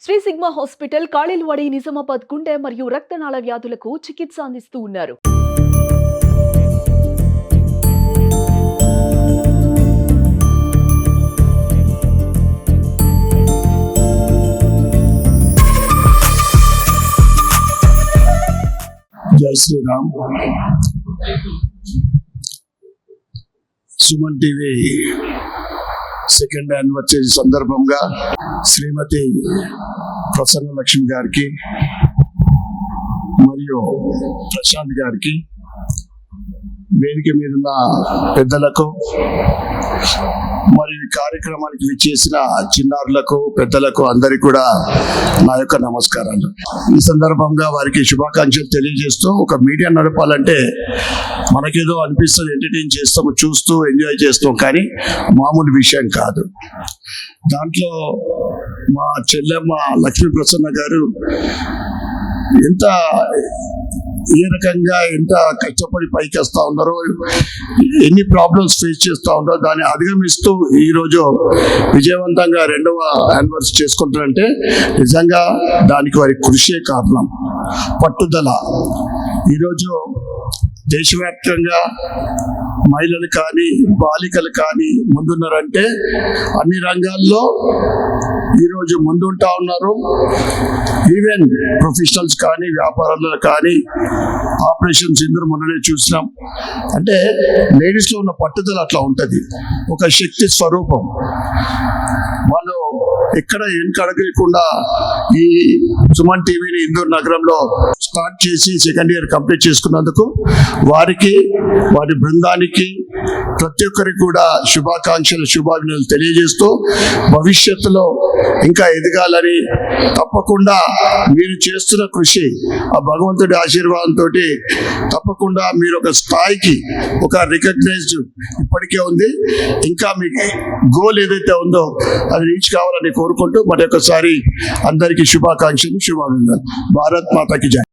Shri Sigma hospital Kalilwadi Nizamabad గుండె మరియు రక్తనాళ వ్యాధులకు చికిత్స అందిస్తూ ఉన్నారు. జై శ్రీరామ్. సుమన్ టీవీ సెకండ్ యానివర్సరీ సందర్భంగా శ్రీమతి ప్రసన్న లక్ష్మి గారికి మరియు ప్రశాంత్ గారికి, వేదిక మీద ఉన్న పెద్దలకు మరియు ఈ కార్యక్రమానికి విచ్చేసిన చిన్నారులకు, పెద్దలకు అందరికీ కూడా నా యొక్క నమస్కారాలు. ఈ సందర్భంగా వారికి శుభాకాంక్షలు తెలియజేస్తూ, ఒక మీడియా నడపాలంటే మనకేదో అనిపిస్తుంది, ఎంటర్టైన్ చేస్తాము, చూస్తూ ఎంజాయ్ చేస్తాం, కానీ మామూలు విషయం కాదు. దాంట్లో మా చెల్లెమ్మ లక్ష్మీ ప్రసన్న గారు ఎంత ఏ రకంగా ఎంత కష్టపడి పైకి వస్తూ ఉన్నారో, ఎన్ని ప్రాబ్లమ్స్ ఫేస్ చేస్తూ ఉన్నారో దాన్ని అధిగమిస్తూ ఈరోజు విజయవంతంగా 2వ యానివర్సరీ చేసుకుంటారంటే నిజంగా దానికి వారి కృషే కారణం, పట్టుదల. ఈరోజు దేశవ్యాప్తంగా మహిళలు కానీ బాలికలు కానీ ముందున్నారంటే అన్ని రంగాల్లో ఈరోజు ముందుంటా ఉన్నారు. ఈవెన్ ప్రొఫెషనల్స్ కానీ, వ్యాపారాల్లో కానీ, ఆపరేషన్ సింధూర్ మొన్ననే చూసినాం. అంటే లేడీస్లో ఉన్న పట్టుదల అట్లా ఉంటుంది, ఒక శక్తి స్వరూపం. వాళ్ళు ఎక్కడ వెనకడగకుండా ఈ సుమన్ టీవీని ఇందూర్ నగరంలో స్టార్ట్ చేసి 2nd ఇయర్ కంప్లీట్ చేసుకున్నందుకు వారికి, వారి బృందానికి, ప్రతి ఒక్కరికి కూడా శుభాకాంక్షలు, శుభాభినందనలు తెలియజేస్తూ, భవిష్యత్తులో ఇంకా ఎదగాలని, తప్పకుండా మీరు చేస్తున్న కృషి ఆ భగవంతుడి ఆశీర్వాదంతో తప్పకుండా మీరు ఒక స్థాయికి, ఒక రికగ్నైజ్డ్ ఇప్పటికే ఉంది. ఇంకా మీకు గోల్ ఏదైతే ఉందో అది రీచ్ కావాలని కోరుకుంటూ మరొకసారి అందరికీ శుభాకాంక్షలు, శుభాభినందనలు. భారత్ మాతాకి జై.